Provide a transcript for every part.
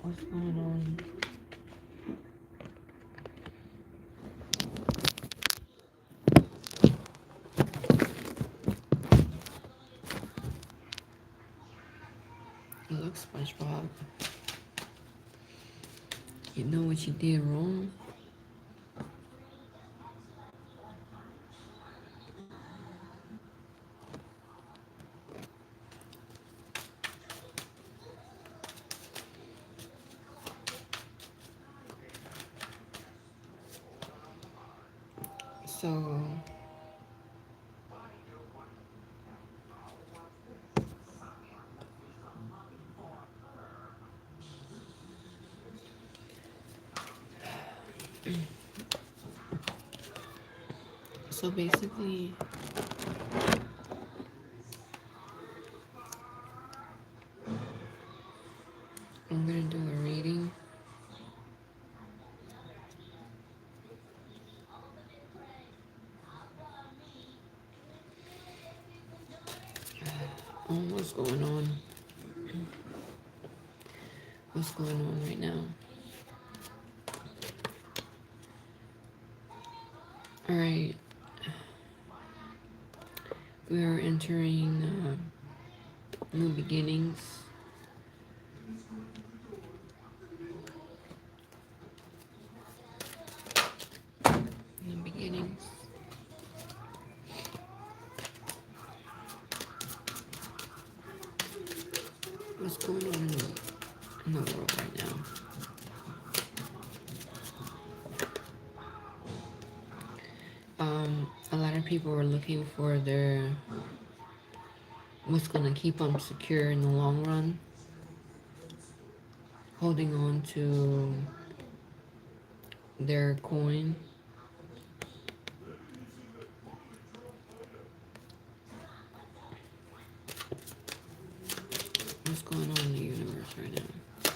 What's going on? Look, SpongeBob, you know what you did wrong? So, basically, I'm gonna do a reading. On what's going on? What's going on right now? All right, we are entering new beginnings. New beginnings. What's going on in the world right now? A lot of people are looking for their what's gonna keep them secure in the long run, holding on to their coin. What's going on in the universe right now?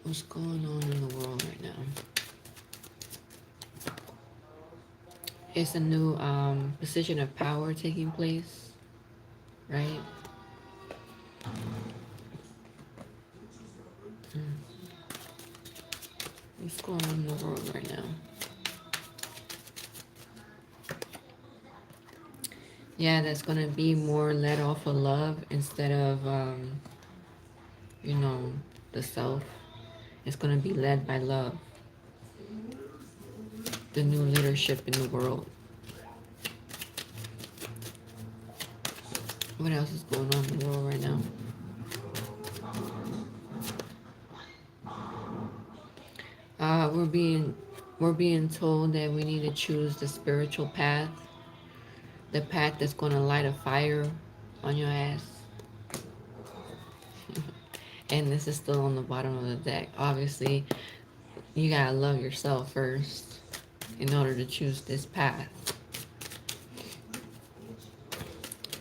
What's going on in the world right now? It's a new position of power taking place, right? What's going on in the world right now? Yeah, that's gonna be more led off of love instead of, you know, the self. It's gonna be led by love. The new leadership in the world. What else is going on in the world right now? We're being told that we need to choose the spiritual path, the path that's gonna light a fire on your ass. And this is still on the bottom of the deck. Obviously, you gotta love yourself first in order to choose this path.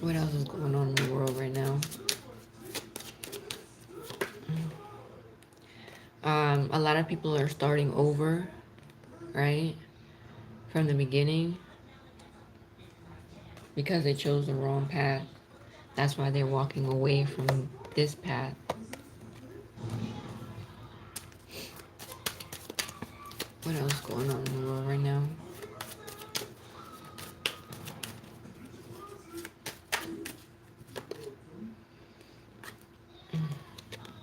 What else is going on in the world right now? A lot of people are starting over, right? From the beginning because they chose the wrong path. That's why they're walking away from this path. What else is going on in the world right now?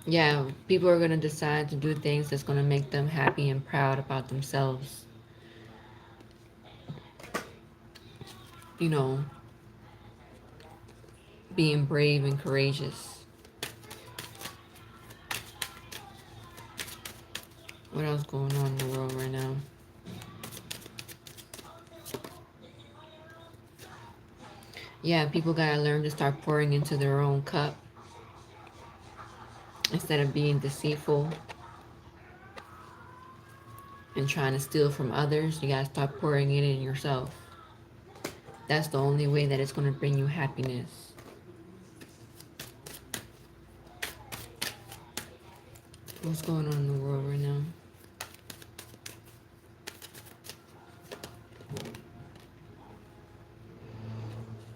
Yeah, people are going to decide to do things that's going to make them happy and proud about themselves. You know, being brave and courageous. What else going on in the world right now? Yeah, people gotta learn to start pouring into their own cup instead of being deceitful and trying to steal from others. You gotta start pouring it in yourself. That's the only way that it's gonna bring you happiness. What's going on in the world right now?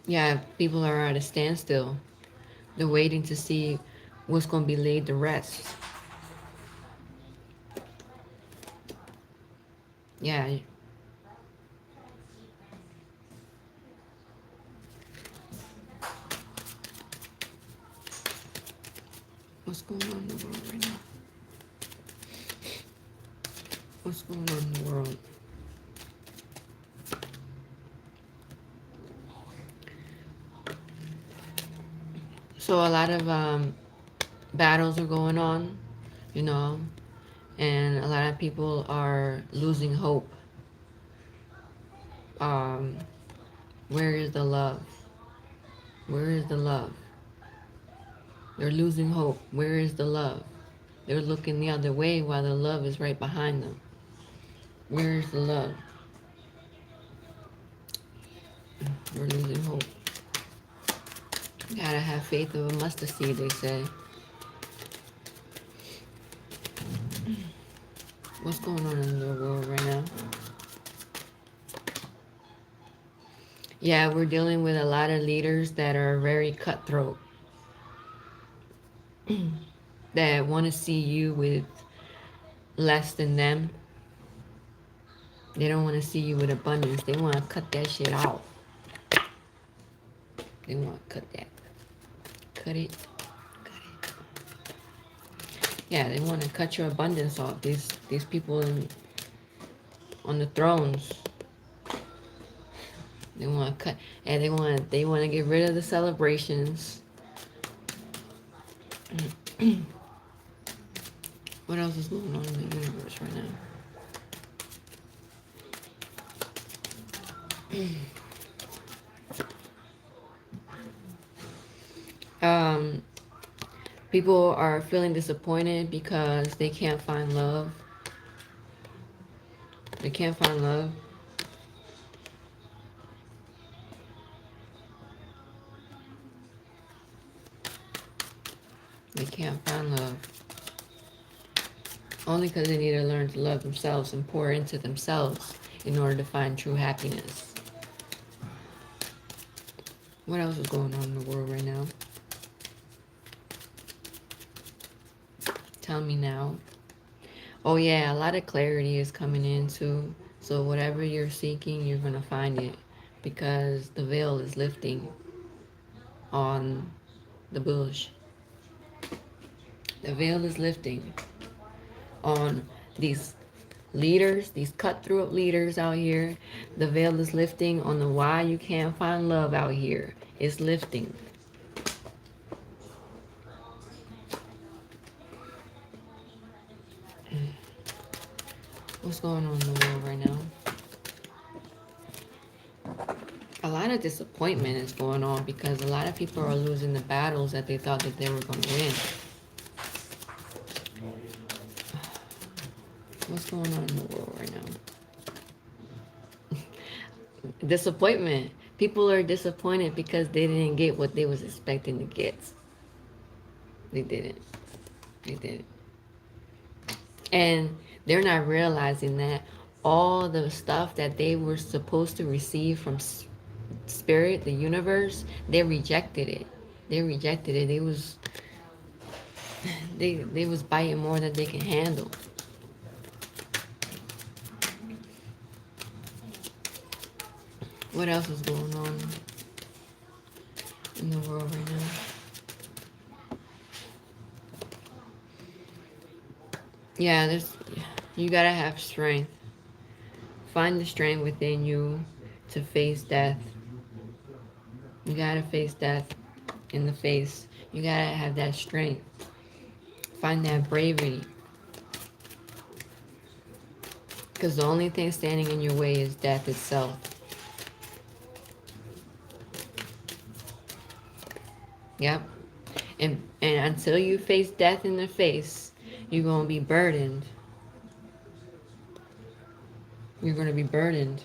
Yeah, people are at a standstill. They're waiting to see what's going to be laid to rest. Yeah. What's going on in the world right now? What's going on in the world? So a lot of battles are going on, you know, and a lot of people are losing hope. Um, where is the love? Where is the love? They're losing hope. Where is the love? They're looking the other way while the love is right behind them. Where is the love? We're losing hope. You gotta have faith of a mustard seed, they say. What's going on in the world right now? Yeah, we're dealing with a lot of leaders that are very cutthroat, that want to see you with less than them. They don't want to see you with abundance. They want to cut that shit off. They want to cut that. Cut it. Cut it. Yeah, they want to cut your abundance off. These people on the thrones. They want to cut, and they want to get rid of the celebrations. What else is going on in the universe right now? People are feeling disappointed because they can't find love. They can't find love. They can't find love. Only because they need to learn to love themselves and pour into themselves in order to find true happiness. What else is going on in the world right now? Tell me now. Oh yeah, a lot of clarity is coming in too. So whatever you're seeking, you're going to find it because the veil is lifting on the bush. The veil is lifting on these leaders, these cutthroat leaders out here. The veil is lifting on the why you can't find love out here. It's lifting. What's going on in the world right now? A lot of disappointment is going on because a lot of people are losing the battles that they thought that they were going to win. What's going on in the world right now? Disappointment. People are disappointed because they didn't get what they was expecting to get. They didn't. They didn't. And they're not realizing that all the stuff that they were supposed to receive from spirit, the universe, they rejected it. They rejected it. They was biting more than they can handle. What else is going on in the world right now? Yeah, you gotta have strength. Find the strength within you to face death. You gotta face death in the face. You gotta have that strength. Find that bravery. Because the only thing standing in your way is death itself. Yep. And until you face death in the face, you're going to be burdened. You're going to be burdened.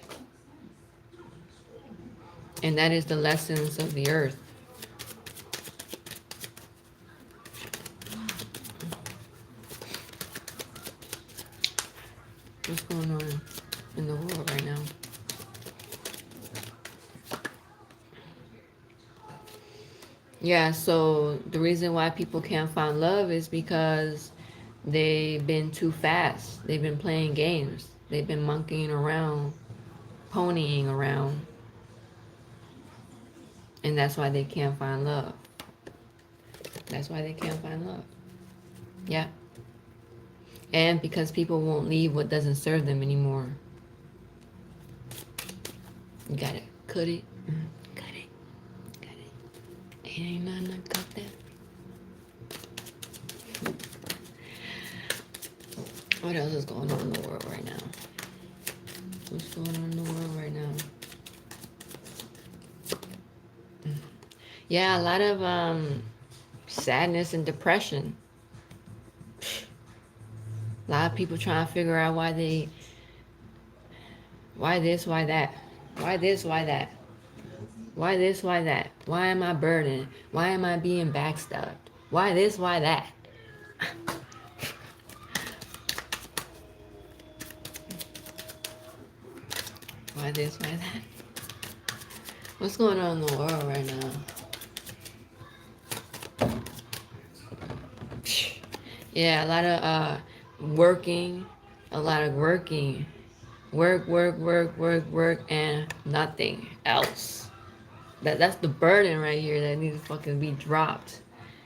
And that is the lessons of the earth. What's going on in the world right now? Yeah, so the reason why people can't find love is because they've been too fast. They've been playing games. They've been monkeying around, ponying around, and that's why they can't find love. That's why they can't find love. Yeah. And because people won't leave what doesn't serve them anymore. You gotta cut it. Cut it. Cut it. Ain't nothing to cut that. What else is going on in the world right now? What's going on in the world right now? Yeah, a lot of sadness and depression. A lot of people trying to figure out why this, why that. Why this, why that. Why this, why that. Why am I burdened? Why am I being backstabbed? Why this, why that. Why this, why that? What's going on in the world right now? Yeah, a lot of working, a lot of working. Work, and nothing else. That's the burden right here that needs to fucking be dropped.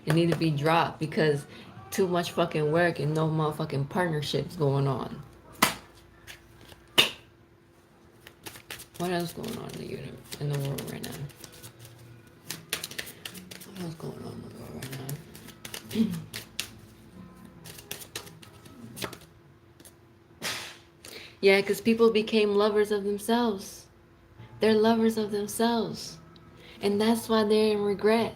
It needs to be dropped because too much fucking work and no motherfucking partnerships going on. What else going on in the world right now? What else going on in the world right now? Yeah, because people became lovers of themselves. They're lovers of themselves. And that's why they're in regret.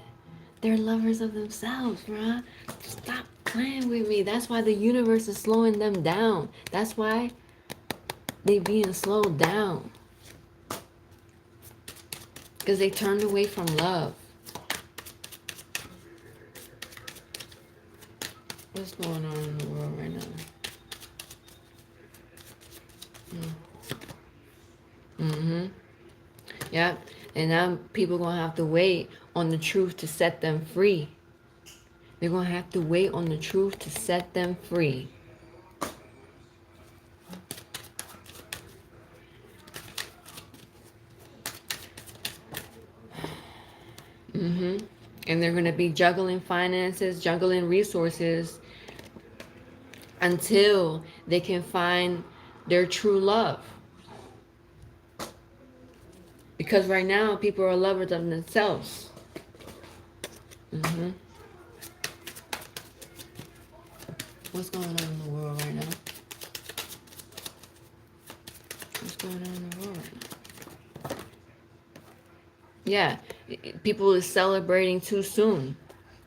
They're lovers of themselves, bruh. Stop playing with me. That's why the universe is slowing them down. That's why they being slowed down. Because they turned away from love. What's going on in the world right now? Mm-hmm. Yeah. And now people going to have to wait on the truth to set them free. They're going to have to wait on the truth to set them free. Mm-hmm. And they're going to be juggling finances, juggling resources until they can find their true love. Because right now, people are lovers of themselves. Mm-hmm. What's going on in the world right now? What's going on in the world right now? Yeah, people is celebrating too soon.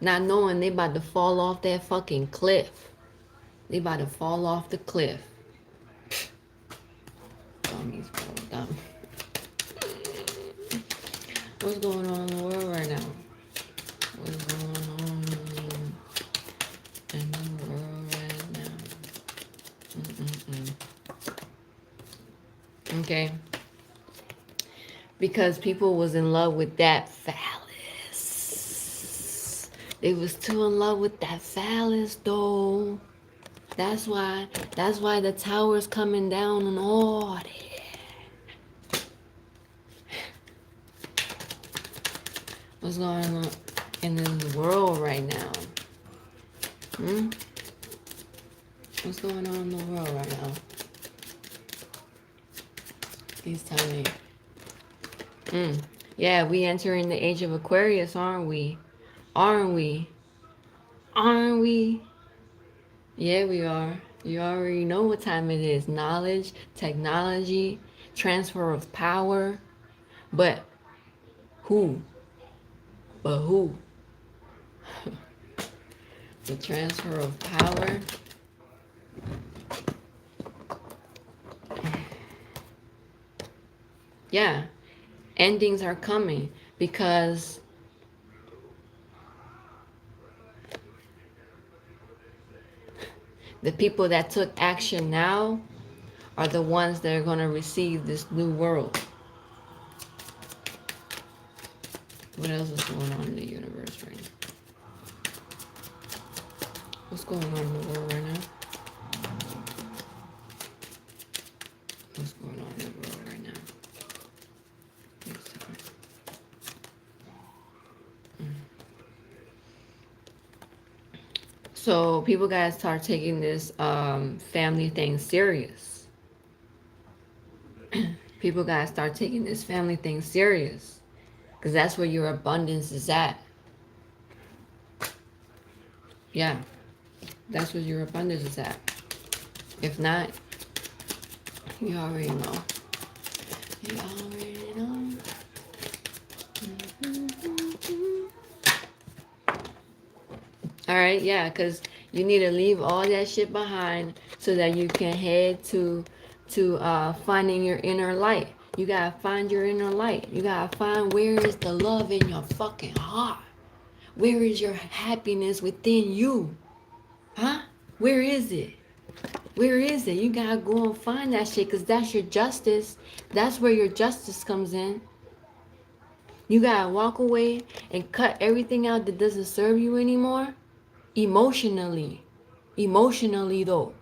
Not knowing they about to fall off that fucking cliff. They about to fall off the cliff. Dummies, bro, dumb. What's going on in the world right now? What's going on in the world right now? Okay. Because people was in love with that phallus. They was too in love with that phallus, though. That's why the tower's coming down and all that. What's going on in the world right now? What's going on in the world right now? Please tell me. Yeah, we entering the age of Aquarius, aren't we? Aren't we? Aren't we? Yeah, we are. You already know what time it is. Knowledge, technology, transfer of power. But who? But who? The transfer of power. Yeah, endings are coming because the people that took action now are the ones that are going to receive this new world. What else is going on in the universe right now? What's going on in the world right now? So people gotta start taking this family thing serious. People gotta start taking this family thing serious, because that's where your abundance is at. Yeah, that's where your abundance is at. If not, you already know. You already know. All right, yeah, because you need to leave all that shit behind so that you can head to finding your inner light. You gotta find your inner light. You gotta find where is the love in your fucking heart. Where is your happiness within you? Huh? Where is it? Where is it? You gotta go and find that shit, because that's your justice. That's where your justice comes in. You gotta walk away and cut everything out that doesn't serve you anymore. Emotionally. Emotionally, though.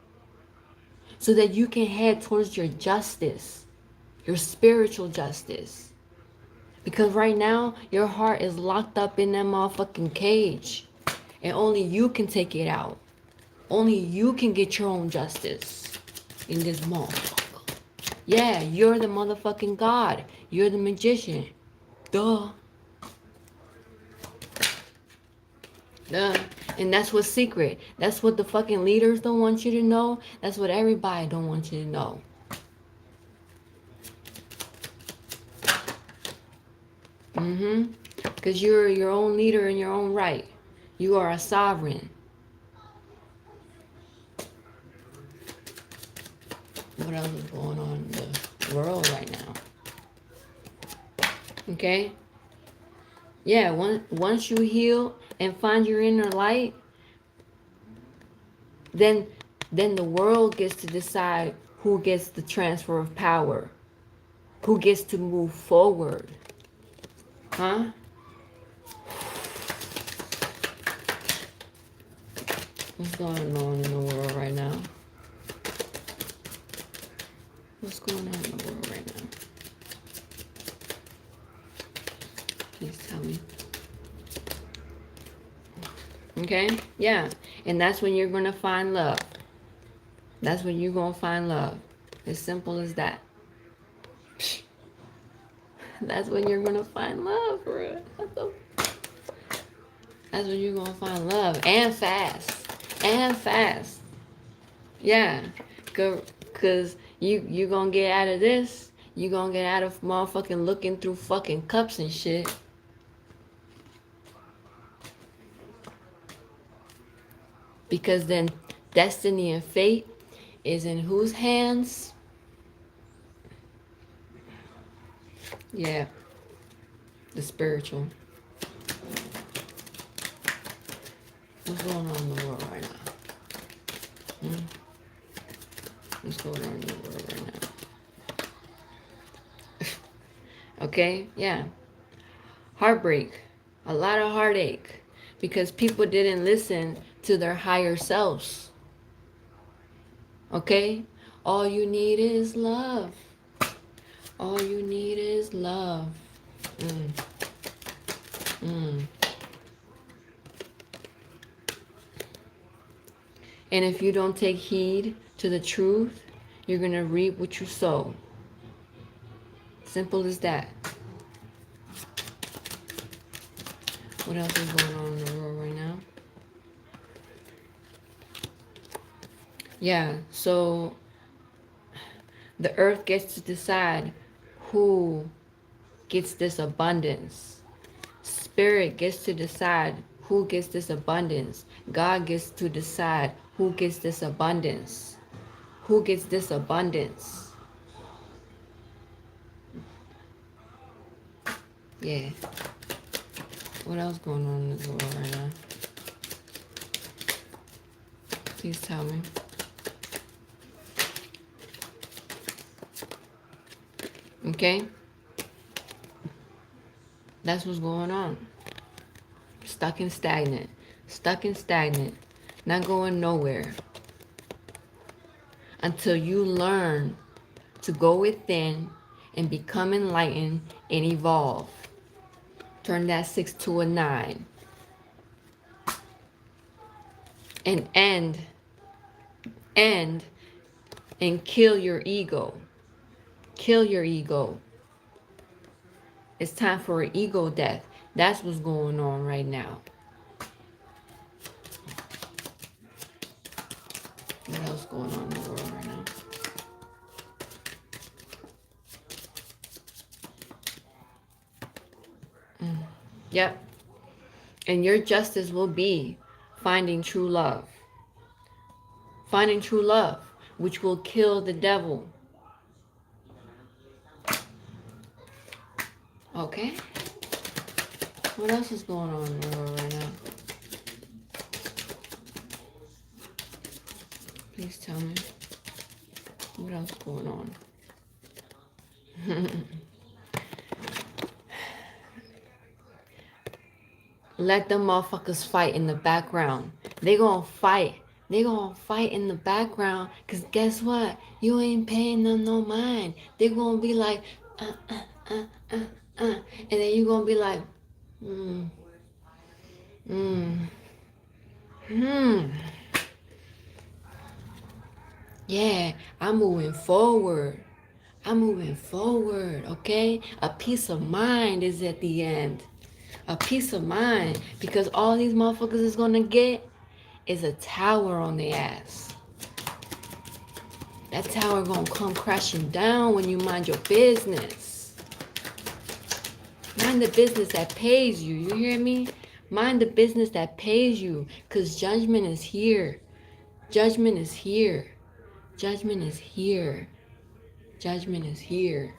So that you can head towards your justice. Your spiritual justice. Because right now, your heart is locked up in that motherfucking cage. And only you can take it out. Only you can get your own justice in this motherfucker. Yeah, you're the motherfucking God. You're the magician. Duh. Duh. And that's what's secret. That's what the fucking leaders don't want you to know. That's what everybody don't want you to know. Because you're your own leader in your own right. You are a sovereign. What else is going on in the world right now? Okay? Yeah, once you heal and find your inner light, then the world gets to decide who gets the transfer of power, who gets to move forward. Huh? What's going on in the world right now? What's going on in the world right now? Please tell me. Okay? Yeah. And that's when you're going to find love. That's when you're going to find love. As simple as that. That's when you're going to find love, bro. That's when you're going to find love. And fast. And fast. Yeah. Because you going to get out of this. You going to get out of motherfucking looking through fucking cups and shit. Because then destiny and fate is in whose hands? Yeah. The spiritual. What's going on in the world right now? What's going on in the world right now? Okay? Yeah. Heartbreak. A lot of heartache. Because people didn't listen to their higher selves. Okay? All you need is love. All you need is love. And if you don't take heed to the truth, you're going to reap what you sow. Simple as that. What else is going on in the world right now? Yeah, so the earth gets to decide who gets this abundance. Spirit gets to decide who gets this abundance. God gets to decide who gets this abundance. Who gets this abundance? Yeah. What else going on in this world right now? Please tell me. Okay? That's what's going on. Stuck and stagnant. Stuck and stagnant. Not going nowhere. Until you learn to go within and become enlightened and evolve. Turn that 6 to a 9. and end and kill your ego. Kill your ego. It's time for an ego death. That's what's going on right now. What else going on in the world right now? Yep. And your justice will be finding true love. Finding true love, which will kill the devil. Okay? What else is going on in the world right now? Please tell me. What else is going on? Let them motherfuckers fight in the background. They gonna fight. They gonna fight in the background. Cause guess what? You ain't paying them no mind. They gonna be like, and then you gonna be like, yeah, I'm moving forward. I'm moving forward, okay? A peace of mind is at the end. A peace of mind. Because all these motherfuckers is gonna get is a tower on their ass. That tower gonna come crashing down when you mind your business. Mind the business that pays you. You hear me? Mind the business that pays you. Because judgment is here. Judgment is here. Judgment is here. Judgment is here.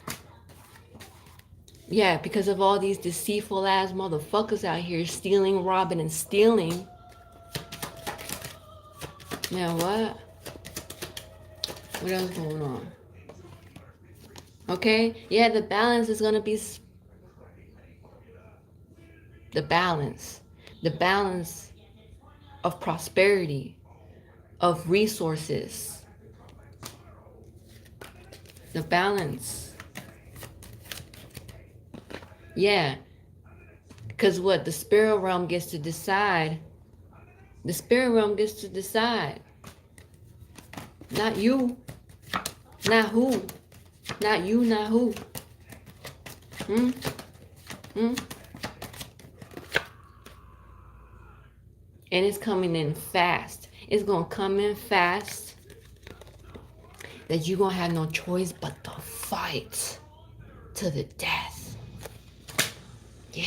Yeah, because of all these deceitful ass motherfuckers out here stealing, robbing, and stealing. Now what? What else going on? Okay? Yeah, the balance is going to be... The balance. The balance of prosperity. Of resources. The balance. Yeah. Because what? The spirit realm gets to decide. The spirit realm gets to decide. Not you. Not who. Not you, not who. And it's coming in fast. It's going to come in fast. That you're going to have no choice but to fight to the death. Yeah,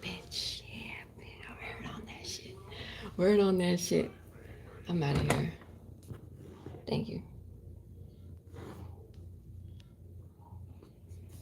bitch. Yeah, bitch. Word on that shit. Word on that shit. I'm out of here.